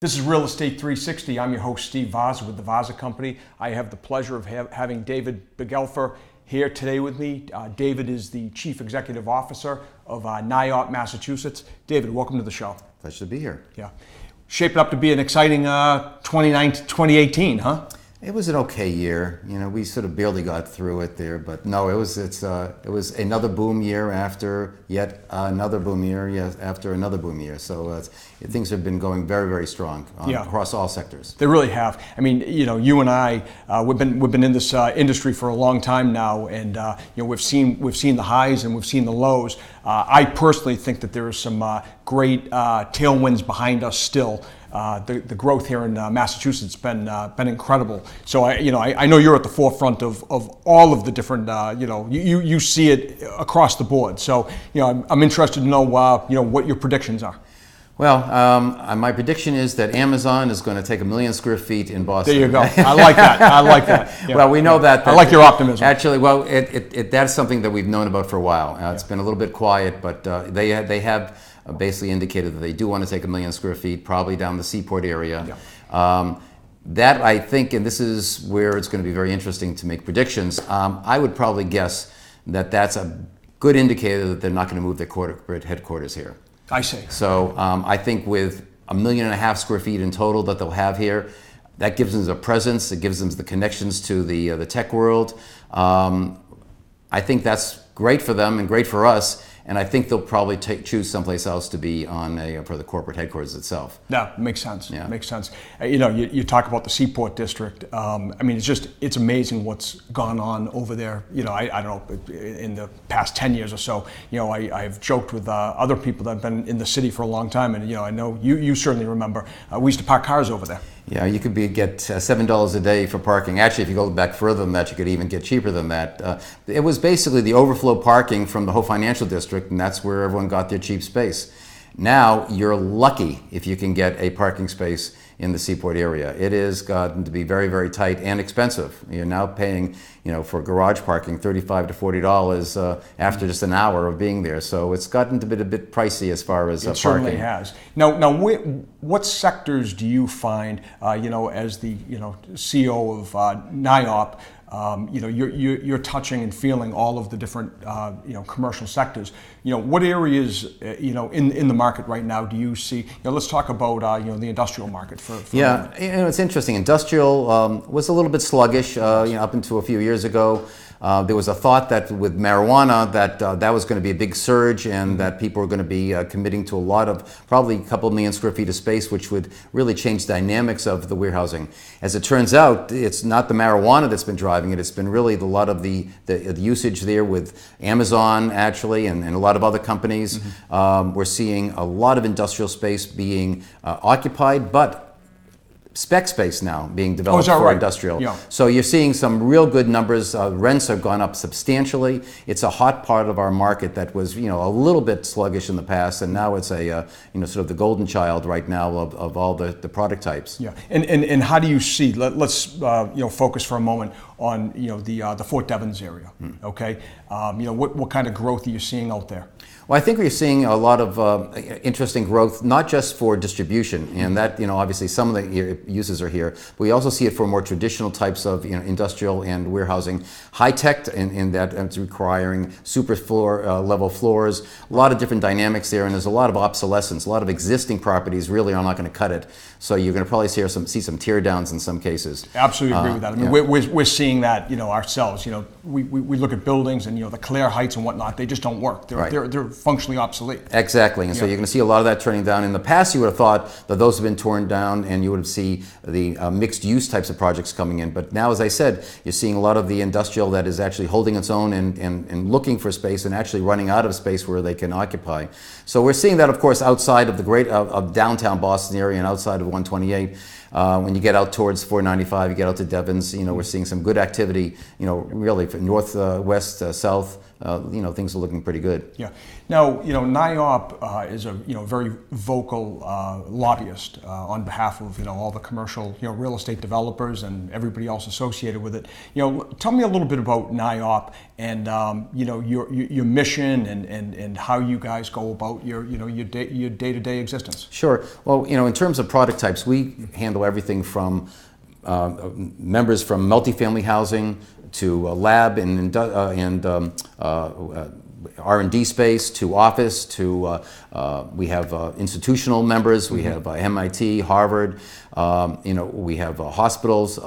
This is Real Estate 360. I'm your host, Steve Vaza with the Vaza Company. I have the pleasure of having David Begelfer here today with me. David is the Chief Executive Officer of NAIOP, Massachusetts. David, welcome to the show. Pleasure to be here. Yeah. Shaping up to be an exciting 2018, huh? It was an okay year. You know, we sort of barely got through it there, but no, it was another boom year after yet another boom year, after another boom year. So things have been going very, very strong across all sectors. They really have. I mean, you know, you and I, we've been in this industry for a long time now, and you know, we've seen the highs and we've seen the lows. I personally think that there are some great tailwinds behind us still. The growth here in Massachusetts has been incredible. So I know you're at the forefront of all of the different you see it across the board. So I'm interested to know what your predictions are. Well, my prediction is that Amazon is going to take 1 million square feet in Boston. There you go. I like that. I like that. Yeah. Well, we know that. I like your optimism. Actually, well, that's something that we've known about for a while. It's been a little bit quiet, but they have basically indicated that they do want to take 1 million square feet, probably down the seaport area. Yeah. That I think, and this is where it's going to be very interesting to make predictions, I would probably guess that that's a good indicator that they're not going to move their corporate headquarters here. I see. So I think with 1.5 million square feet in total that they'll have here, that gives them a presence, it gives them the connections to the tech world. I think that's great for them and great for us. And I think they'll probably choose someplace else to be for the corporate headquarters itself. Yeah, makes sense. Yeah. Makes sense. You talk about the Seaport District. I mean, it's amazing what's gone on over there. I don't know, in the past 10 years or so. I've joked with other people that have been in the city for a long time, and I know you certainly remember. We used to park cars over there. Yeah, you could get $7 a day for parking. Actually, if you go back further than that, you could even get cheaper than that. It was basically the overflow parking from the whole financial district, and that's where everyone got their cheap space. Now, you're lucky if you can get a parking space in the Seaport area. It has gotten to be very, very tight and expensive. You're now paying, for garage parking, $35 to $40 after just an hour of being there. So it's gotten to be a bit pricey as far as parking. It certainly has. Now, what sectors do you find, as the CEO of NAIOP, you're touching and feeling all of the different commercial sectors. What areas in the market right now do you see? Let's talk about the industrial market for yeah. It's interesting. Industrial was a little bit sluggish up until a few years ago. There was a thought that with marijuana that was going to be a big surge and that people were going to be committing to a lot of, probably a couple million square feet of space, which would really change dynamics of the warehousing. As it turns out, it's not the marijuana that's been driving it. It's been really a lot of the usage there with Amazon, actually, and a lot of other companies. Mm-hmm. We're seeing a lot of industrial space being occupied, but spec space now being developed for industrial. Yeah. So you're seeing some real good numbers. Rents have gone up substantially. It's a hot part of our market that was, a little bit sluggish in the past, and now it's a, sort of the golden child right now of all the product types. Yeah. And how do you see? Let's focus for a moment on the Fort Devens area. Okay. What kind of growth are you seeing out there? Well, I think we're seeing a lot of interesting growth, not just for distribution, and that, obviously some of the uses are here, but we also see it for more traditional types of industrial and warehousing. High tech in that it's requiring super floor level floors, a lot of different dynamics there, and there's a lot of obsolescence. A lot of existing properties really are not going to cut it, so you're going to probably see some tear downs in some cases. Absolutely agree with that. I mean, we're seeing that ourselves. We look at buildings and the clear heights and whatnot. They just don't work. They're functionally obsolete. Exactly, and so you're going to see a lot of that turning down. In the past, you would have thought that those have been torn down, and you would see the mixed-use types of projects coming in. But now, as I said, you're seeing a lot of the industrial that is actually holding its own and looking for space and actually running out of space where they can occupy. So we're seeing that, of course, outside of the of downtown Boston area and outside of 128. When you get out towards 495, you get out to Devens, we're seeing some good activity, really from north, west, south, things are looking pretty good. Yeah. Now, NAIOP is a very vocal lobbyist on behalf of all the commercial real estate developers and everybody else associated with it. Tell me a little bit about NAIOP and your mission and how you guys go about your day-to-day existence. Sure. Well, in terms of product types, we handle everything from members from multifamily housing to lab and R&D space to office to we have institutional members. We have MIT, Harvard. We have hospitals.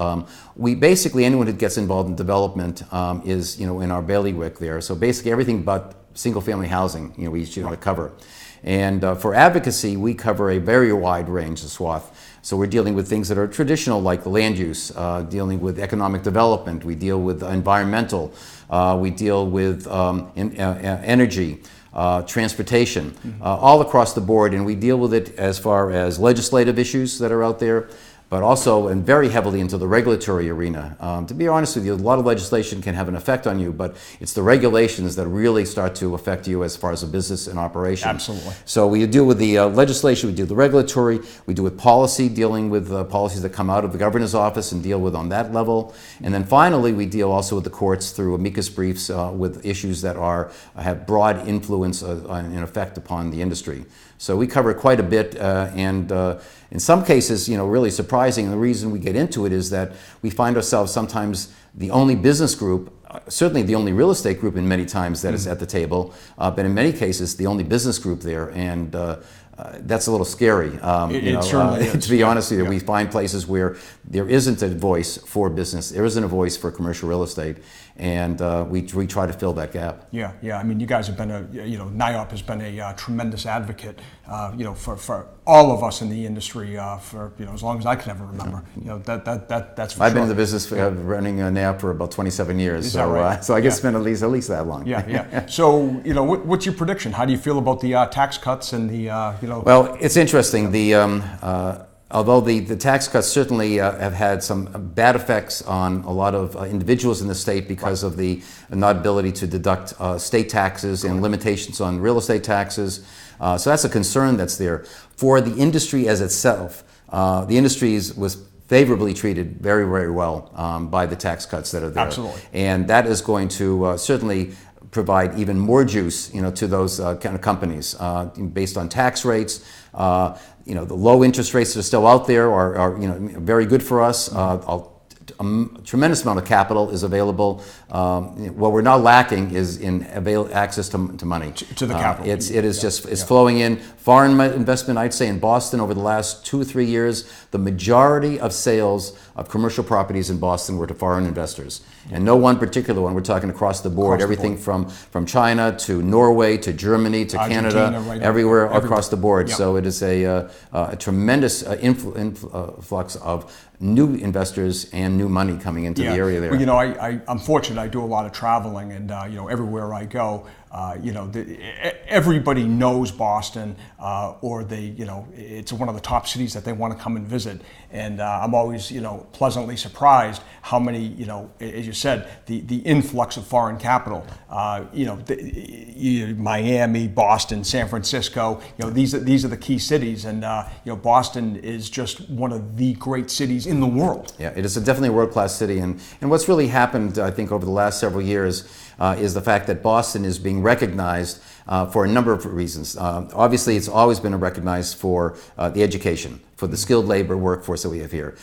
We basically, anyone who gets involved in development is in our bailiwick there. So basically everything but single-family housing we cover. And for advocacy, we cover a very wide range of swath. So we're dealing with things that are traditional, like land use, dealing with economic development. We deal with environmental. We deal with energy, transportation, all across the board. And we deal with it as far as legislative issues that are out there, but also and very heavily into the regulatory arena. To be honest with you, a lot of legislation can have an effect on you, but it's the regulations that really start to affect you as far as a business and operation. Absolutely. So we deal with the legislation, we do the regulatory, we do with policy, dealing with policies that come out of the governor's office and deal with on that level. And then finally, we deal also with the courts through amicus briefs with issues that have broad influence and effect upon the industry. So we cover quite a bit, and in some cases, really surprising. And the reason we get into it is that we find ourselves sometimes the only business group, certainly the only real estate group in many times that is at the table, but in many cases the only business group there, and that's a little scary. It certainly is. To be honest with you, we find places where there isn't a voice for business, there isn't a voice for commercial real estate, and we try to fill that gap. Yeah. I mean, you guys have been NAIOP has been a tremendous advocate, for all of us in the industry for as long as I can ever remember. That's for I've been sure. in the business running NAIOP for about 27 years, Is that right? So I guess it's been at least that long. Yeah. So what's your prediction? How do you feel about the tax cuts and the Well, it's interesting. Although the tax cuts certainly have had some bad effects on a lot of individuals in the state because of the not ability to deduct state taxes and limitations on real estate taxes. So that's a concern that's there. For the industry as itself, the industry was favorably treated very, very well by the tax cuts that are there. Absolutely. And that is going to certainly provide even more juice, to those kind of companies based on tax rates. The low interest rates that are still out there are very good for us. A tremendous amount of capital is available. What we're not lacking is in access to money. To the capital. It's flowing in. Foreign investment, I'd say in Boston over the last 2 or 3 years, the majority of sales of commercial properties in Boston were to foreign investors. And no one particular one, we're talking across the board, everything from China to Norway to Germany to Canada, right, everywhere across the board. Yep. So it is a tremendous influx of new investors and new money coming into the area there. Well, I'm fortunate. I do a lot of traveling, and everywhere I go, everybody knows Boston, or it's one of the top cities that they want to come and visit. And I'm always, pleasantly surprised how many, as you said, the influx of foreign capital. Miami, Boston, San Francisco. These are the key cities, and Boston is just one of the great cities in the world. Yeah, it is definitely a world-class city, and what's really happened, I think, over the last several years is the fact that Boston is being recognized for a number of reasons. Obviously, it's always been recognized for the education, for the skilled labor workforce that we have here.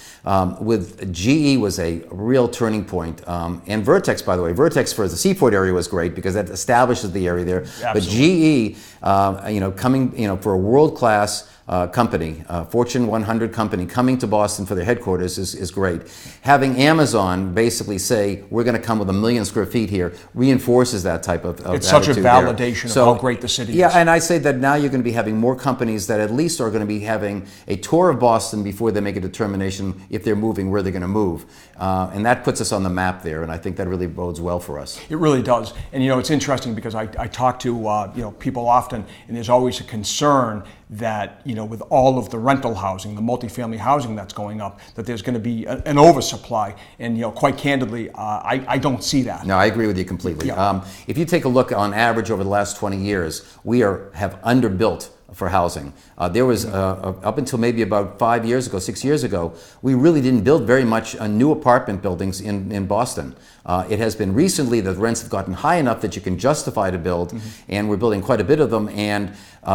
With GE was a real turning point, and Vertex, by the way. Vertex for the Seaport area was great because that establishes the area there. Absolutely. But GE, coming, for a world-class company, Fortune 100 company coming to Boston for their headquarters is great. Having Amazon basically say, we're going to come with 1 million square feet here, reinforces that type of It's such a validation there. of how great the city is. Yeah, and I say that now you're going to be having more companies that at least are going to be having a tour of Boston before they make a determination if they're moving, where they're going to move. And that puts us on the map there, and I think that really bodes well for us. It really does. And it's interesting because I talk to people often, and there's always a concern that, with all of the rental housing, the multifamily housing that's going up, that there's going to be an oversupply. And, quite candidly, I don't see that. No, I agree with you completely. Yeah. If you take a look on average over the last 20 years, we have underbuilt for housing. There was, up until maybe about 5 years ago, 6 years ago, we really didn't build very much new apartment buildings in Boston. It has been recently that rents have gotten high enough that you can justify to build, and we're building quite a bit of them, and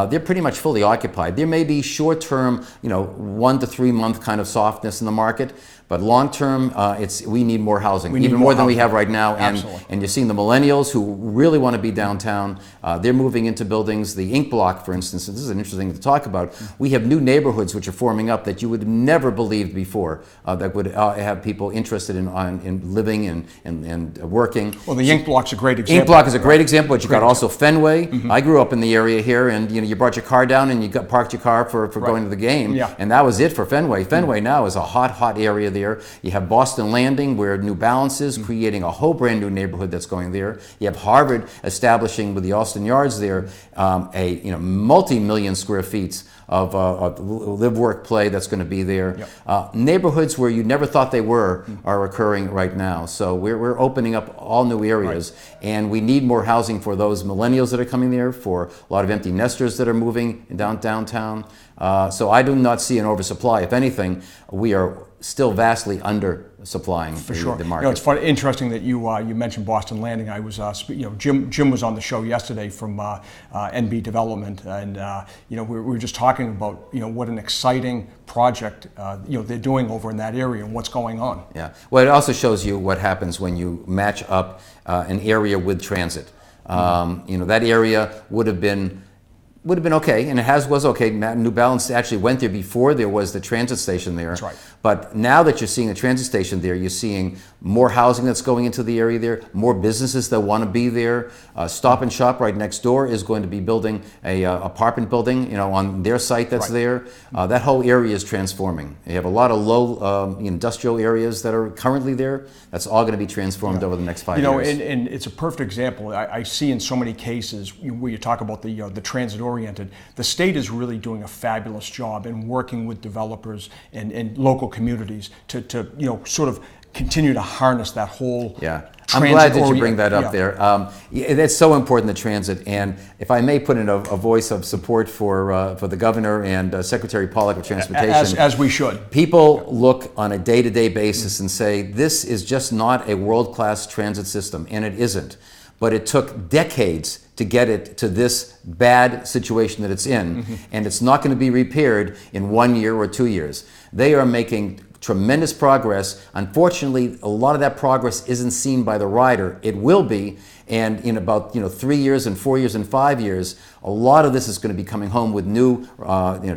they're pretty much fully occupied. There may be short-term, 1 to 3 month kind of softness in the market, but long-term, we need more housing, even more than we have right now. And you're seeing the millennials who really want to be downtown. They're moving into buildings. The Ink Block, for instance, this is an interesting thing to talk about. We have new neighborhoods which are forming up that you would have never believed before that would have people interested in living and working. Well, the Ink Block's a great example. Ink Block is a great example, but you got also Fenway. I grew up in the area here, and you brought your car down and you parked your car for going to the game, and that was it for Fenway. Fenway now is a hot area there. You have Boston Landing, where New Balance is creating a whole brand new neighborhood that's going there. You have Harvard establishing with the Austin Yards there a multi-million square feet of live, work, play that's going to be there. Neighborhoods where you never thought they were are occurring right now. So we're opening up all new areas, and we need more housing for those millennials that are coming there, for a lot of empty nesters that are moving downtown. So I do not see an oversupply. If anything, we are still vastly under supplying the market. It's funny, interesting that you mentioned Boston Landing. I was, Jim was on the show yesterday from NB Development, and we were just talking about what an exciting project they're doing over in that area and what's going on. Yeah. Well, it also shows you what happens when you match up an area with transit. That area would have been okay, and it was okay. New Balance actually went there before there was the transit station there. That's right. But now that you're seeing the transit station there, you're seeing more housing that's going into the area there, more businesses that want to be there. Stop and Shop right next door is going to be building a apartment building, on their site that's there. That whole area is transforming. You have a lot of low industrial areas that are currently there. That's all going to be transformed over the next 5 years. And it's a perfect example. I see in so many cases where you talk about the transit-oriented. The state is really doing a fabulous job in working with developers and local communities to sort of continue to harness that whole. Yeah, I'm glad that you bring that up there. It's so important, the transit, and if I may put in a voice of support for the governor and Secretary Pollack of Transportation. As we should. People look on a day-to-day basis and say, this is just not a world-class transit system, and it isn't. But it took decades to get it to this bad situation that it's in, and it's not going to be repaired in 1 year or 2 years. They are making tremendous progress. Unfortunately, a lot of that progress isn't seen by the rider. It will be, and in about 3 years and 4 years and 5 years, a lot of this is going to be coming home with new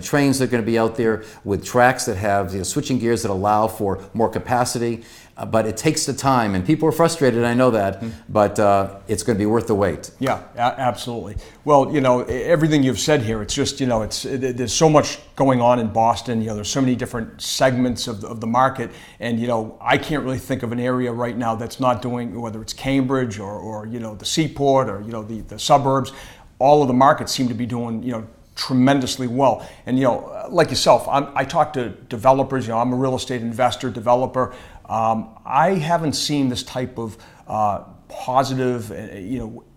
trains that are going to be out there, with tracks that have switching gears that allow for more capacity. But it takes the time, and people are frustrated, I know that, but it's going to be worth the wait. Yeah, absolutely. Well, everything you've said here, it's just, there's so much going on in Boston. There's so many different segments of the market, and, I can't really think of an area right now that's not doing, whether it's Cambridge or the Seaport or, the suburbs. All of the markets seem to be doing, tremendously well. And, like yourself, I talk to developers, I'm a real estate investor, developer. I haven't seen this type of positive,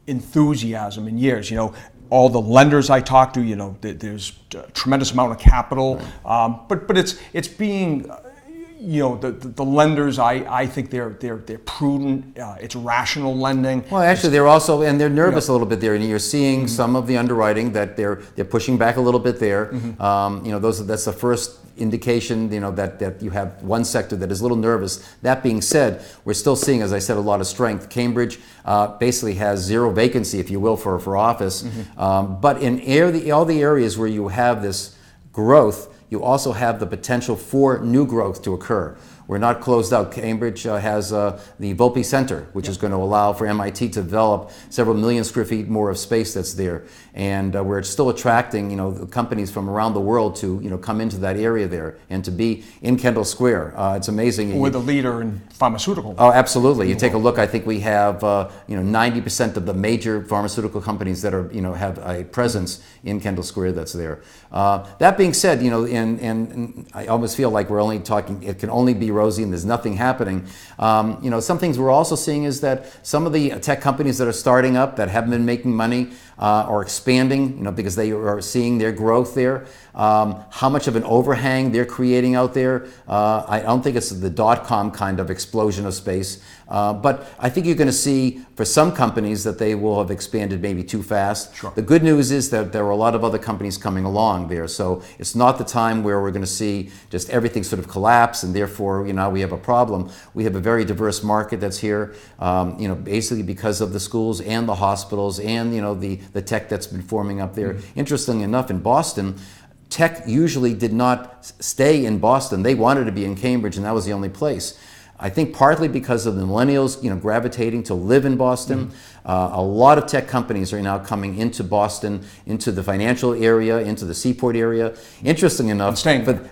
enthusiasm in years. All the lenders I talk to, there's a tremendous amount of capital, but it's being, the lenders. I think they're prudent. It's rational lending. Well, actually, they're also, and they're nervous a little bit there, and you're seeing some of the underwriting that they're pushing back a little bit there. That's the first indication, that you have one sector that is a little nervous. That being said, we're still seeing, as I said, a lot of strength. Cambridge basically has zero vacancy, if you will, for office. But in all the areas where you have this growth, you also have the potential for new growth to occur. we're not closed out. Cambridge has the Volpe Center, which is going to allow for MIT to develop several million square feet more of space that's there. And we're still attracting, companies from around the world to, come into that area there and to be in Kendall Square. It's amazing. We're the leader in pharmaceutical. Oh, absolutely. You take a look. I think we have, 90% of the major pharmaceutical companies that are, have a presence in Kendall Square that's there. That being said, and I almost feel like we're only talking, it can only be rosy and there's nothing happening. Some things we're also seeing is that some of the tech companies that are starting up that haven't been making money are expanding, because they are seeing their growth there. How much of an overhang they're creating out there, I don't think it's the dot-com kind of explosion of space, but I think you're going to see for some companies that they will have expanded maybe too fast. Sure. The good news is that there are a lot of other companies coming along there, so it's not the time where we're going to see just everything sort of collapse and therefore we have a problem. We have a very diverse market that's here, basically because of the schools and the hospitals and the tech that's been forming up there. Mm-hmm. Interestingly enough, in Boston, tech usually did not stay in Boston. They wanted to be in Cambridge, and that was the only place. I think partly because of the millennials, gravitating to live in Boston. Mm-hmm. A lot of tech companies are now coming into Boston, into the financial area, into the seaport area. Interesting enough,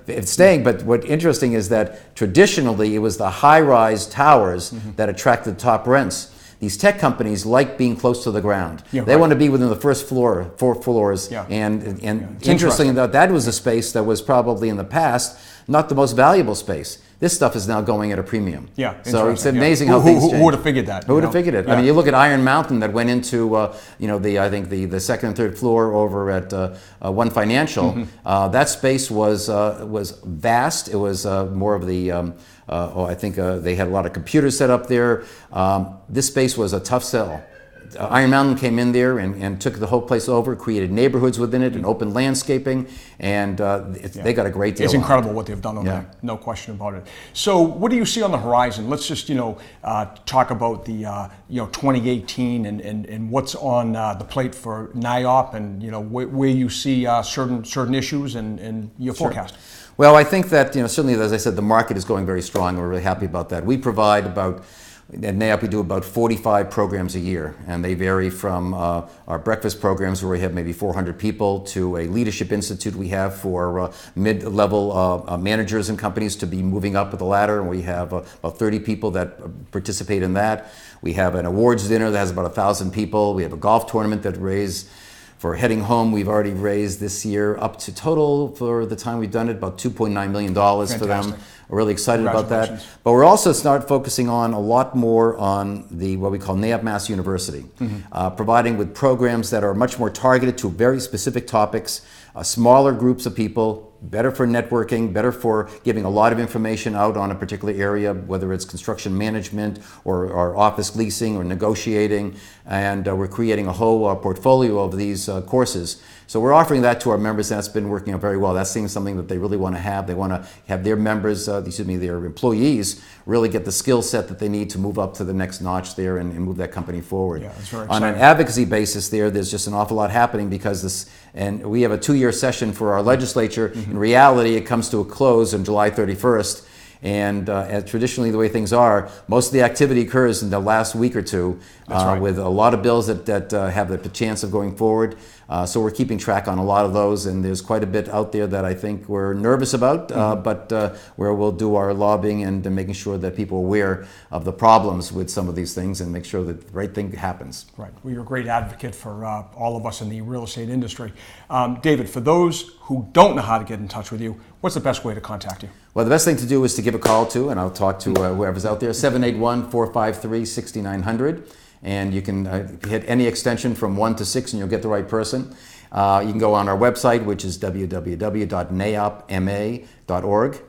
it's staying. But what interesting is that traditionally it was the high-rise towers mm-hmm. that attracted top rents. These tech companies like being close to the ground. Yeah, they want to be within the first floor, 4 floors. Yeah. And interesting that was a space that was probably in the past not the most valuable space. This stuff is now going at a premium. Yeah, so it's amazing how things change. Who would have figured that? Who would have figured it? Yeah. I mean, you look at Iron Mountain that went into, I think the second and third floor over at One Financial. Mm-hmm. That space was vast. It was more of the, I think they had a lot of computers set up there. This space was a tough sell. Iron Mountain came in there and took the whole place over, created neighborhoods within it and open landscaping, and they got a great deal. It's incredible what they've done over there, no question about it. So what do you see on the horizon? Let's just talk about the 2018 and what's on the plate for NAIOP and where you see certain issues and your forecast. Well, I think that certainly, as I said, the market is going very strong. We're really happy about that. We provide at NAIOP, we do about 45 programs a year, and they vary from our breakfast programs where we have maybe 400 people to a leadership institute we have for mid-level managers and companies to be moving up the ladder, and we have about 30 people that participate in that. We have an awards dinner that has about 1,000 people. We have a golf tournament that for heading home, we've already raised this year up to total for the time we've done it about $2.9 million for them. We're really excited about that. But we're also focusing on a lot more on what we call NAIOP Mass University, providing with programs that are much more targeted to very specific topics, smaller groups of people, better for networking, better for giving a lot of information out on a particular area, whether it's construction management or office leasing or negotiating, and we're creating a whole portfolio of these courses. So we're offering that to our members, and that's been working out very well. That's something that they really want to have. They want to have their members, their employees, really get the skill set that they need to move up to the next notch there and move that company forward. Yeah, that's very exciting. On an advocacy basis there's just an awful lot happening because and we have a 2-year session for our legislature. Mm-hmm. In reality, it comes to a close on July 31st. And traditionally, the way things are, most of the activity occurs in the last week or two, with a lot of bills that have the chance of going forward. So we're keeping track on a lot of those, and there's quite a bit out there that I think we're nervous about, but where we'll do our lobbying and making sure that people are aware of the problems with some of these things and make sure that the right thing happens. Right. Well, you're a great advocate for all of us in the real estate industry. David, for those who don't know how to get in touch with you, what's the best way to contact you? Well, the best thing to do is to give a call to, and I'll talk to whoever's out there, 781-453-6900. And you can hit any extension from 1 to 6 and you'll get the right person. You can go on our website, which is www.naiopma.org,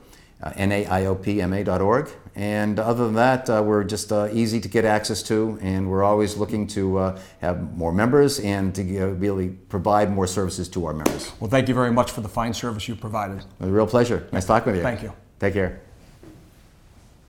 NAIOPMA.org. And other than that, we're just easy to get access to, and we're always looking to have more members and to really provide more services to our members. Well, thank you very much for the fine service you provided. It was a real pleasure. Nice talking with you. Thank you. Take care.